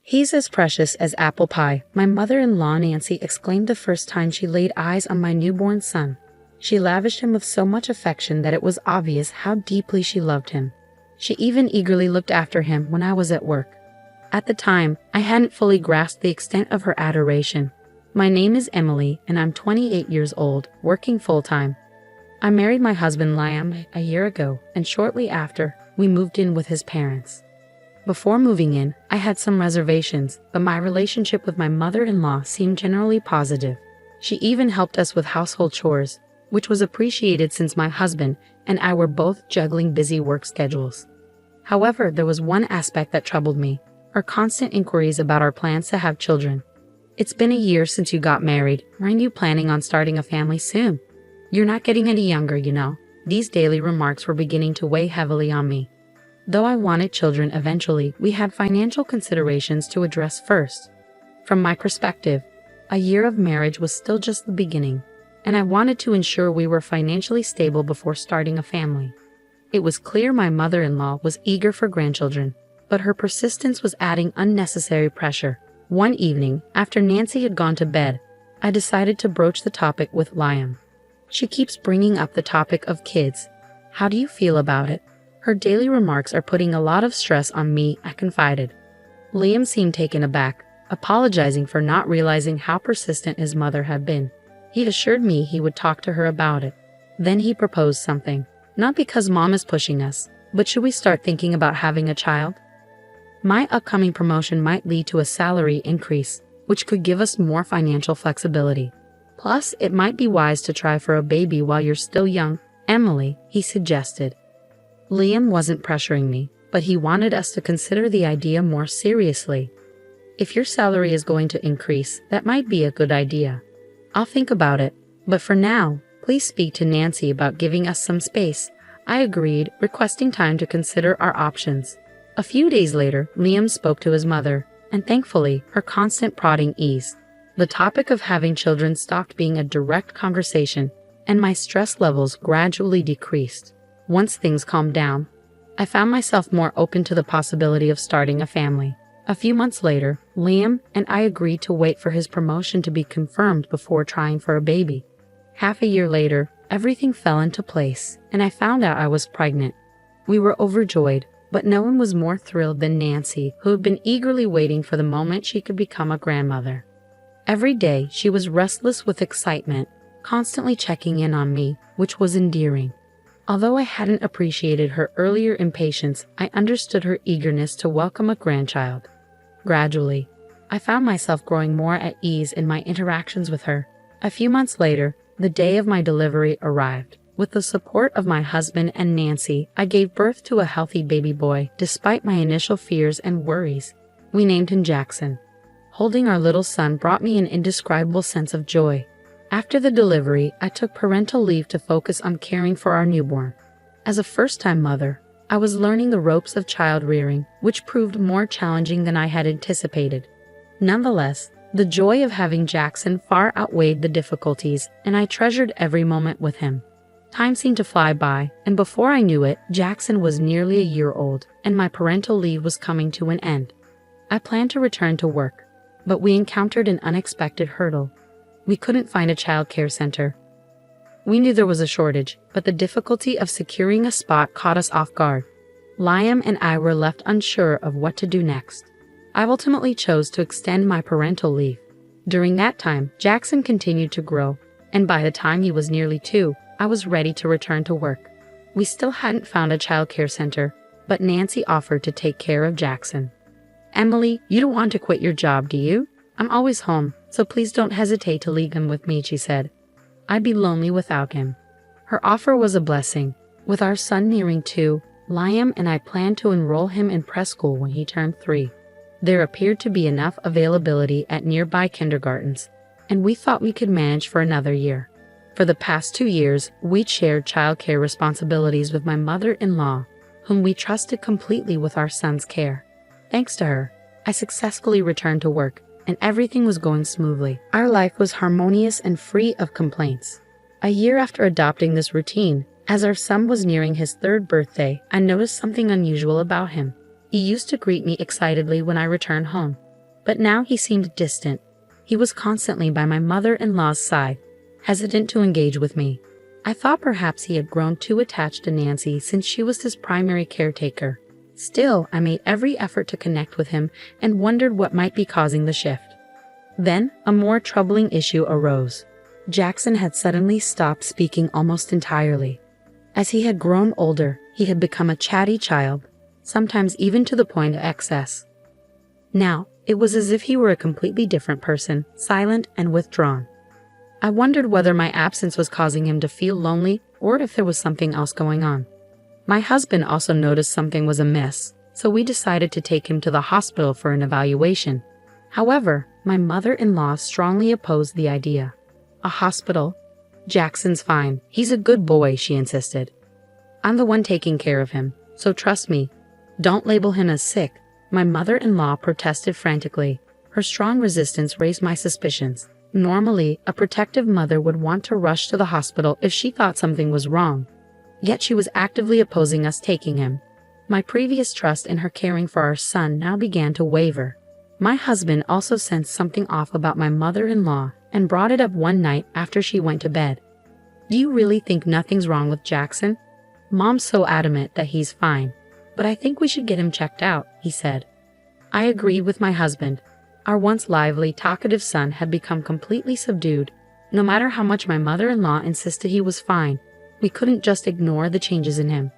He's as precious as apple pie, my mother-in-law Nancy exclaimed the first time she laid eyes on my newborn son. She lavished him with so much affection that it was obvious how deeply she loved him. She even eagerly looked after him when I was at work. At the time, I hadn't fully grasped the extent of her adoration. My name is Emily, and I'm 28 years old, working full-time. I married my husband Liam a year ago, and shortly after, we moved in with his parents. Before moving in, I had some reservations, but my relationship with my mother-in-law seemed generally positive. She even helped us with household chores, which was appreciated since my husband and I were both juggling busy work schedules. However, there was one aspect that troubled me: her constant inquiries about our plans to have children. "It's been a year since you got married. Aren't you planning on starting a family soon? You're not getting any younger, you know." These daily remarks were beginning to weigh heavily on me. Though I wanted children eventually, we had financial considerations to address first. From my perspective, a year of marriage was still just the beginning, and I wanted to ensure we were financially stable before starting a family. It was clear my mother-in-law was eager for grandchildren, but her persistence was adding unnecessary pressure. One evening, after Nancy had gone to bed, I decided to broach the topic with Liam. "She keeps bringing up the topic of kids. How do you feel about it? Her daily remarks are putting a lot of stress on me," I confided. Liam seemed taken aback, apologizing for not realizing how persistent his mother had been. He assured me he would talk to her about it. Then he proposed something. "Not because Mom is pushing us, but should we start thinking about having a child? My upcoming promotion might lead to a salary increase, which could give us more financial flexibility. Plus, it might be wise to try for a baby while you're still young, Emily," he suggested. Liam wasn't pressuring me, but he wanted us to consider the idea more seriously. "If your salary is going to increase, that might be a good idea. I'll think about it, but for now, please speak to Nancy about giving us some space." I agreed, requesting time to consider our options. A few days later, Liam spoke to his mother, and thankfully, her constant prodding eased. The topic of having children stopped being a direct conversation, and my stress levels gradually decreased. Once things calmed down, I found myself more open to the possibility of starting a family. A few months later, Liam and I agreed to wait for his promotion to be confirmed before trying for a baby. Half a year later, everything fell into place, and I found out I was pregnant. We were overjoyed, but no one was more thrilled than Nancy, who had been eagerly waiting for the moment she could become a grandmother. Every day, she was restless with excitement, constantly checking in on me, which was endearing. Although I hadn't appreciated her earlier impatience, I understood her eagerness to welcome a grandchild. Gradually, I found myself growing more at ease in my interactions with her. A few months later, the day of my delivery arrived. With the support of my husband and Nancy, I gave birth to a healthy baby boy, despite my initial fears and worries. We named him Jackson. Holding our little son brought me an indescribable sense of joy. After the delivery, I took parental leave to focus on caring for our newborn. As a first-time mother, I was learning the ropes of child rearing, which proved more challenging than I had anticipated. Nonetheless, the joy of having Jackson far outweighed the difficulties, and I treasured every moment with him. Time seemed to fly by, and before I knew it, Jackson was nearly a year old, and my parental leave was coming to an end. I planned to return to work, but we encountered an unexpected hurdle. We couldn't find a child care center. We knew there was a shortage, but the difficulty of securing a spot caught us off guard. Liam and I were left unsure of what to do next. I ultimately chose to extend my parental leave. During that time, Jackson continued to grow, and by the time he was nearly 2, I was ready to return to work. We still hadn't found a child care center, but Nancy offered to take care of Jackson. "Emily, you don't want to quit your job, do you? I'm always home, so please don't hesitate to leave him with me," she said. "I'd be lonely without him." Her offer was a blessing. With our son nearing 2, Liam and I planned to enroll him in preschool when he turned 3. There appeared to be enough availability at nearby kindergartens, and we thought we could manage for another year. For the past 2 years, we'd shared childcare responsibilities with my mother-in-law, whom we trusted completely with our son's care. Thanks to her, I successfully returned to work, and everything was going smoothly. Our life was harmonious and free of complaints. A year after adopting this routine, as our son was nearing his 3rd birthday, I noticed something unusual about him. He used to greet me excitedly when I returned home. But now he seemed distant. He was constantly by my mother-in-law's side, hesitant to engage with me. I thought perhaps he had grown too attached to Nancy since she was his primary caretaker. Still, I made every effort to connect with him and wondered what might be causing the shift. Then, a more troubling issue arose. Jackson had suddenly stopped speaking almost entirely. As he had grown older, he had become a chatty child, sometimes even to the point of excess. Now, it was as if he were a completely different person, silent and withdrawn. I wondered whether my absence was causing him to feel lonely or if there was something else going on. My husband also noticed something was amiss, so we decided to take him to the hospital for an evaluation. However, my mother-in-law strongly opposed the idea. A hospital? Jackson's fine. He's a good boy, she insisted. I'm the one taking care of him, so trust me. Don't label him as sick. My mother-in-law protested frantically. Her strong resistance raised my suspicions. Normally, a protective mother would want to rush to the hospital if she thought something was wrong. Yet she was actively opposing us taking him. My previous trust in her caring for our son now began to waver. My husband also sensed something off about my mother-in-law and brought it up one night after she went to bed. Do you really think nothing's wrong with Jackson? Mom's so adamant that he's fine. But I think we should get him checked out, he said. I agreed with my husband. Our once lively, talkative son had become completely subdued. No matter how much my mother-in-law insisted he was fine, we couldn't just ignore the changes in him.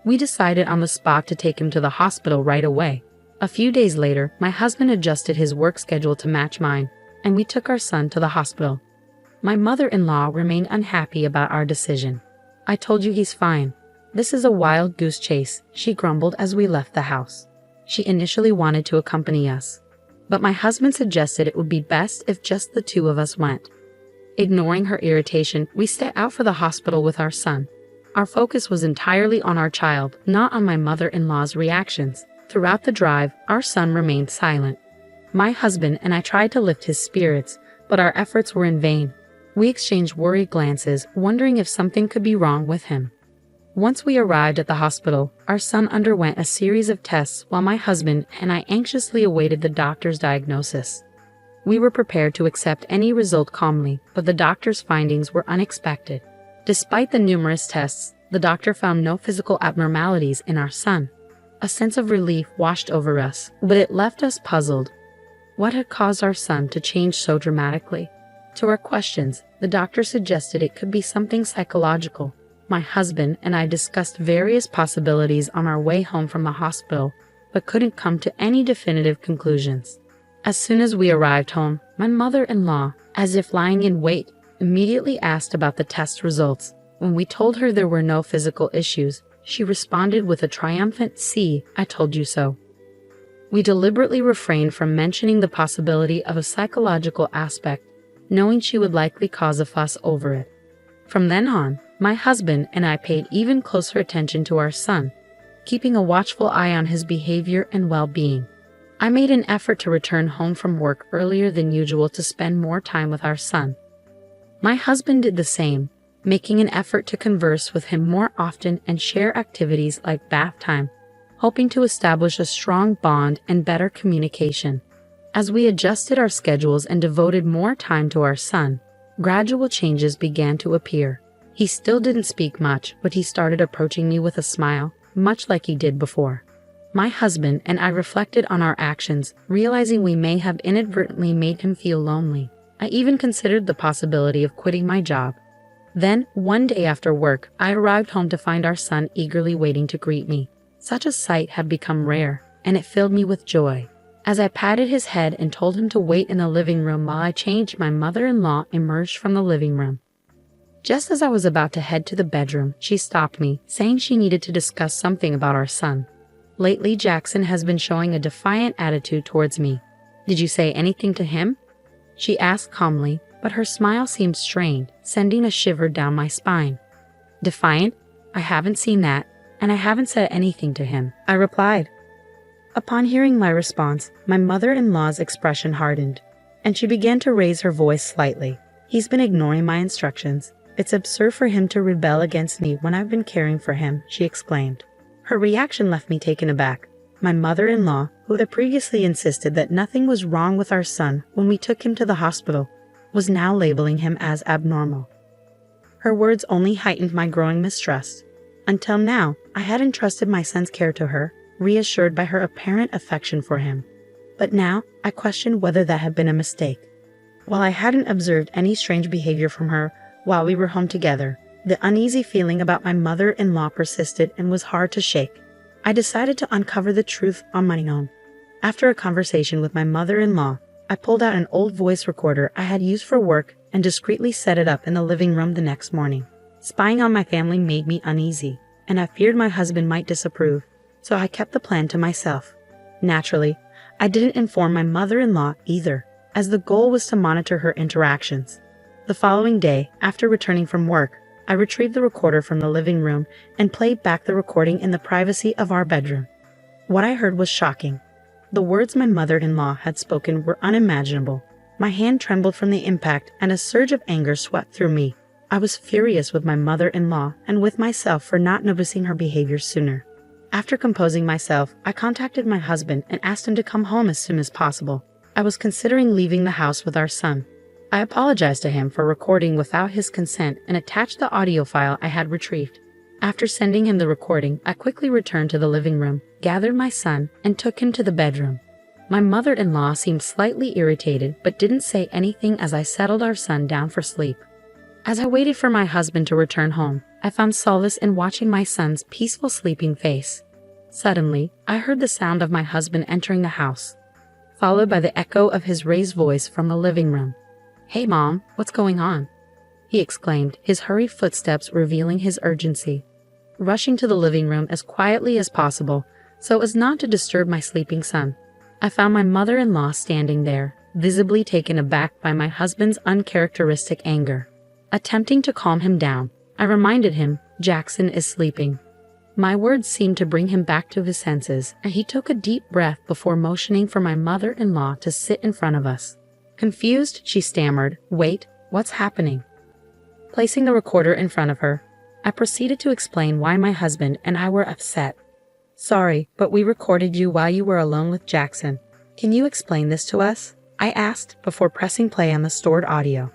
We decided on the spot to take him to the hospital right away. A few days later, my husband adjusted his work schedule to match mine, and we took our son to the hospital. My mother-in-law remained unhappy about our decision. I told you he's fine. This is a wild goose chase, she grumbled as we left the house. She initially wanted to accompany us, but my husband suggested it would be best if just the two of us went. Ignoring her irritation, we set out for the hospital with our son. Our focus was entirely on our child, not on my mother-in-law's reactions. Throughout the drive, our son remained silent. My husband and I tried to lift his spirits, but our efforts were in vain. We exchanged worried glances, wondering if something could be wrong with him. Once we arrived at the hospital, our son underwent a series of tests while my husband and I anxiously awaited the doctor's diagnosis. We were prepared to accept any result calmly, but the doctor's findings were unexpected. Despite the numerous tests, the doctor found no physical abnormalities in our son. A sense of relief washed over us, but it left us puzzled. What had caused our son to change so dramatically? To our questions, the doctor suggested it could be something psychological. My husband and I discussed various possibilities on our way home from the hospital, but couldn't come to any definitive conclusions. As soon as we arrived home, my mother-in-law, as if lying in wait, immediately asked about the test results. When we told her there were no physical issues, she responded with a triumphant, "See, I told you so." We deliberately refrained from mentioning the possibility of a psychological aspect, knowing she would likely cause a fuss over it. From then on, my husband and I paid even closer attention to our son, keeping a watchful eye on his behavior and well-being. I made an effort to return home from work earlier than usual to spend more time with our son. My husband did the same, making an effort to converse with him more often and share activities like bath time, hoping to establish a strong bond and better communication. As we adjusted our schedules and devoted more time to our son, gradual changes began to appear. He still didn't speak much, but he started approaching me with a smile, much like he did before. My husband and I reflected on our actions, realizing we may have inadvertently made him feel lonely. I even considered the possibility of quitting my job. Then, one day after work, I arrived home to find our son eagerly waiting to greet me. Such a sight had become rare, and it filled me with joy. As I patted his head and told him to wait in the living room while I changed, my mother-in-law emerged from the living room. Just as I was about to head to the bedroom, she stopped me, saying she needed to discuss something about our son. Lately, Jackson has been showing a defiant attitude towards me. Did you say anything to him? She asked calmly, but her smile seemed strained, sending a shiver down my spine. Defiant? I haven't seen that, and I haven't said anything to him, I replied. Upon hearing my response, my mother-in-law's expression hardened, and she began to raise her voice slightly. He's been ignoring my instructions. It's absurd for him to rebel against me when I've been caring for him, she exclaimed. Her reaction left me taken aback. My mother-in-law, who had previously insisted that nothing was wrong with our son when we took him to the hospital, was now labeling him as abnormal. Her words only heightened my growing mistrust. Until now, I had entrusted my son's care to her, reassured by her apparent affection for him. But now, I questioned whether that had been a mistake. While I hadn't observed any strange behavior from her while we were home together, the uneasy feeling about my mother-in-law persisted and was hard to shake. I decided to uncover the truth on my own. After a conversation with my mother-in-law, I pulled out an old voice recorder I had used for work and discreetly set it up in the living room the next morning. Spying on my family made me uneasy, and I feared my husband might disapprove, so I kept the plan to myself. Naturally, I didn't inform my mother-in-law either, as the goal was to monitor her interactions. The following day, after returning from work, I retrieved the recorder from the living room and played back the recording in the privacy of our bedroom. What I heard was shocking. The words my mother-in-law had spoken were unimaginable. My hand trembled from the impact and a surge of anger swept through me. I was furious with my mother-in-law and with myself for not noticing her behavior sooner. After composing myself, I contacted my husband and asked him to come home as soon as possible. I was considering leaving the house with our son. I apologized to him for recording without his consent and attached the audio file I had retrieved. After sending him the recording, I quickly returned to the living room, gathered my son, and took him to the bedroom. My mother-in-law seemed slightly irritated but didn't say anything as I settled our son down for sleep. As I waited for my husband to return home, I found solace in watching my son's peaceful sleeping face. Suddenly, I heard the sound of my husband entering the house, followed by the echo of his raised voice from the living room. "Hey Mom, what's going on?" he exclaimed, his hurried footsteps revealing his urgency. Rushing to the living room as quietly as possible, so as not to disturb my sleeping son, I found my mother-in-law standing there, visibly taken aback by my husband's uncharacteristic anger. Attempting to calm him down, I reminded him, "Jackson is sleeping." My words seemed to bring him back to his senses, and he took a deep breath before motioning for my mother-in-law to sit in front of us. Confused, she stammered, "Wait, what's happening?" Placing the recorder in front of her, I proceeded to explain why my husband and I were upset. "Sorry, but we recorded you while you were alone with Jackson. Can you explain this to us?" I asked before pressing play on the stored audio.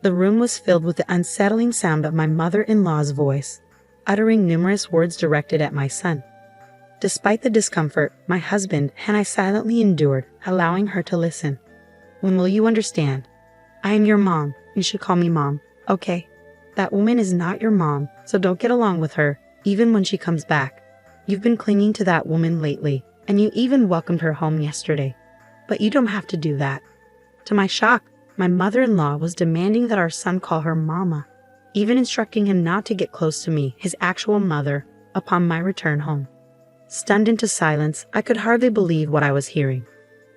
The room was filled with the unsettling sound of my mother-in-law's voice, uttering numerous words directed at my son. Despite the discomfort, my husband and I silently endured, allowing her to listen. "When will you understand? I am your mom. You should call me Mom, okay? That woman is not your mom, so don't get along with her, even when she comes back. You've been clinging to that woman lately, and you even welcomed her home yesterday. But you don't have to do that." To my shock, my mother-in-law was demanding that our son call her Mama, even instructing him not to get close to me, his actual mother, upon my return home. Stunned into silence, I could hardly believe what I was hearing.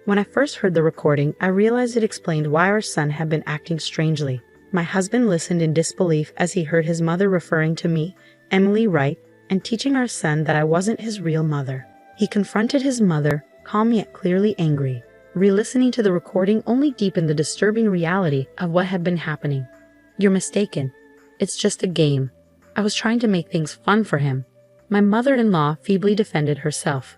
When I first heard the recording, I realized it explained why our son had been acting strangely. My husband listened in disbelief as he heard his mother referring to me, Emily Wright, and teaching our son that I wasn't his real mother. He confronted his mother, calm yet clearly angry. Re-listening to the recording only deepened the disturbing reality of what had been happening. "You're mistaken. It's just a game. I was trying to make things fun for him." My mother-in-law feebly defended herself.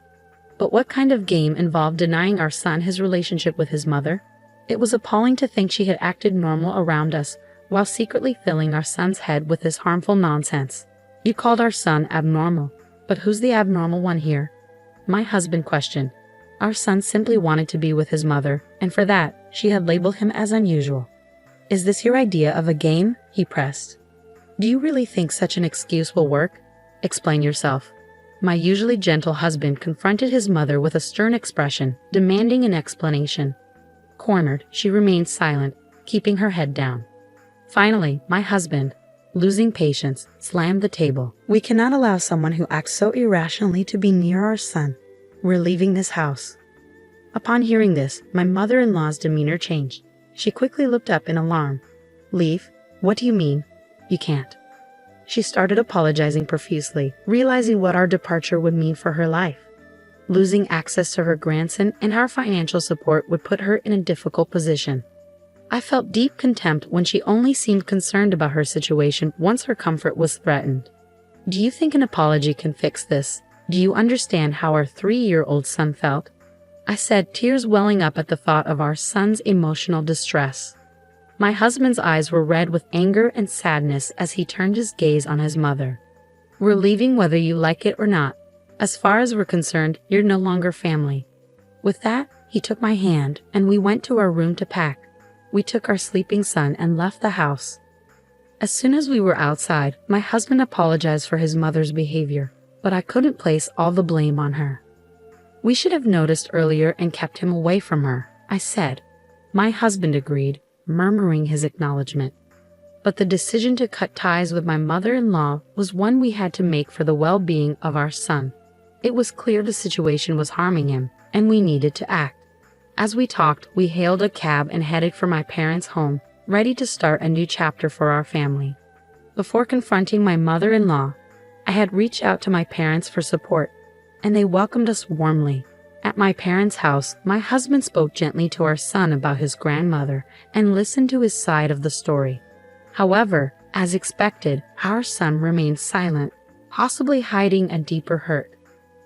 But what kind of game involved denying our son his relationship with his mother? It was appalling to think she had acted normal around us, while secretly filling our son's head with this harmful nonsense. "You called our son abnormal, but who's the abnormal one here?" My husband questioned. Our son simply wanted to be with his mother, and for that, she had labeled him as unusual. "Is this your idea of a game?" he pressed. "Do you really think such an excuse will work? Explain yourself." My usually gentle husband confronted his mother with a stern expression, demanding an explanation. Cornered, she remained silent, keeping her head down. Finally, my husband, losing patience, slammed the table. "We cannot allow someone who acts so irrationally to be near our son. We're leaving this house." Upon hearing this, my mother-in-law's demeanor changed. She quickly looked up in alarm. "Leave? What do you mean? You can't." She started apologizing profusely, realizing what our departure would mean for her life. Losing access to her grandson and our financial support would put her in a difficult position. I felt deep contempt when she only seemed concerned about her situation once her comfort was threatened. "Do you think an apology can fix this? Do you understand how our 3-year-old son felt?" I said, tears welling up at the thought of our son's emotional distress. My husband's eyes were red with anger and sadness as he turned his gaze on his mother. We're leaving whether you like it or not. As far as we're concerned, you're no longer family. With that, he took my hand and we went to our room to pack. We took our sleeping son and left the house. As soon as we were outside, my husband apologized for his mother's behavior, but I couldn't place all the blame on her. We should have noticed earlier and kept him away from her, I said. My husband agreed, murmuring his acknowledgement. But the decision to cut ties with my mother-in-law was one we had to make for the well-being of our son. It was clear the situation was harming him, and we needed to act. As we talked, we hailed a cab and headed for my parents' home, ready to start a new chapter for our family. Before confronting my mother-in-law, I had reached out to my parents for support, and they welcomed us warmly. At my parents' house, my husband spoke gently to our son about his grandmother and listened to his side of the story. However, as expected, our son remained silent, possibly hiding a deeper hurt.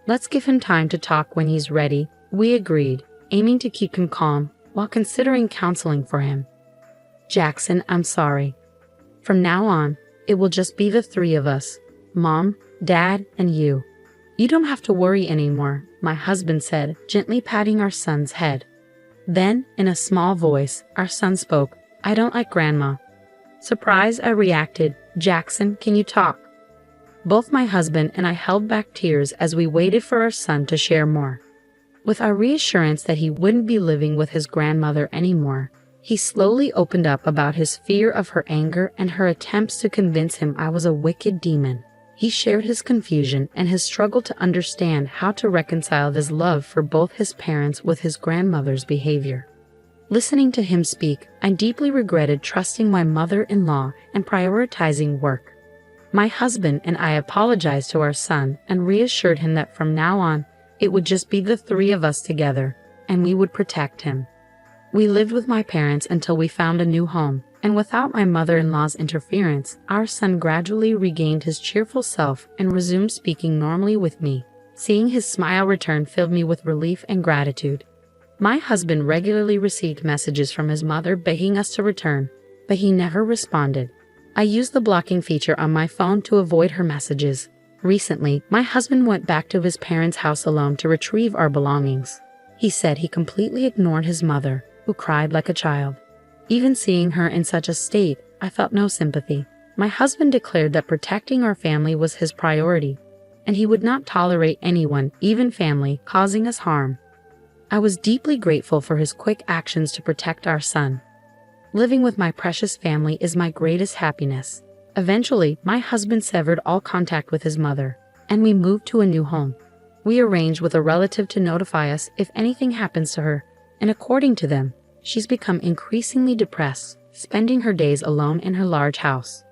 Let's give him time to talk when he's ready, we agreed, aiming to keep him calm while considering counseling for him. Jackson, I'm sorry. From now on, it will just be the three of us, Mom, Dad, and you. You don't have to worry anymore, my husband said, gently patting our son's head. Then, in a small voice, our son spoke, I don't like Grandma. Surprised, I reacted, Jackson, can you talk? Both my husband and I held back tears as we waited for our son to share more. With our reassurance that he wouldn't be living with his grandmother anymore, he slowly opened up about his fear of her anger and her attempts to convince him I was a wicked demon. He shared his confusion and his struggle to understand how to reconcile his love for both his parents with his grandmother's behavior. Listening to him speak, I deeply regretted trusting my mother-in-law and prioritizing work. My husband and I apologized to our son and reassured him that from now on, it would just be the three of us together, and we would protect him. We lived with my parents until we found a new home, and without my mother-in-law's interference, our son gradually regained his cheerful self and resumed speaking normally with me. Seeing his smile return filled me with relief and gratitude. My husband regularly received messages from his mother begging us to return, but he never responded. I used the blocking feature on my phone to avoid her messages. Recently, my husband went back to his parents' house alone to retrieve our belongings. He said he completely ignored his mother, who cried like a child. Even seeing her in such a state, I felt no sympathy. My husband declared that protecting our family was his priority, and he would not tolerate anyone, even family, causing us harm. I was deeply grateful for his quick actions to protect our son. Living with my precious family is my greatest happiness. Eventually, my husband severed all contact with his mother, and we moved to a new home. We arranged with a relative to notify us if anything happens to her, and according to them, she's become increasingly depressed, spending her days alone in her large house.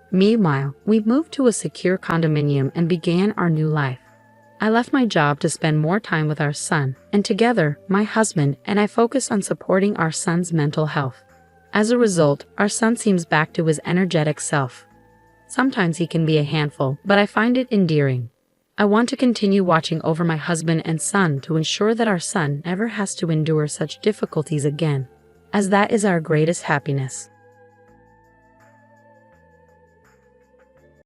Meanwhile, we moved to a secure condominium and began our new life. I left my job to spend more time with our son, and together, my husband and I focused on supporting our son's mental health. As a result, our son seems back to his energetic self. Sometimes he can be a handful, but I find it endearing. I want to continue watching over my husband and son to ensure that our son never has to endure such difficulties again, as that is our greatest happiness.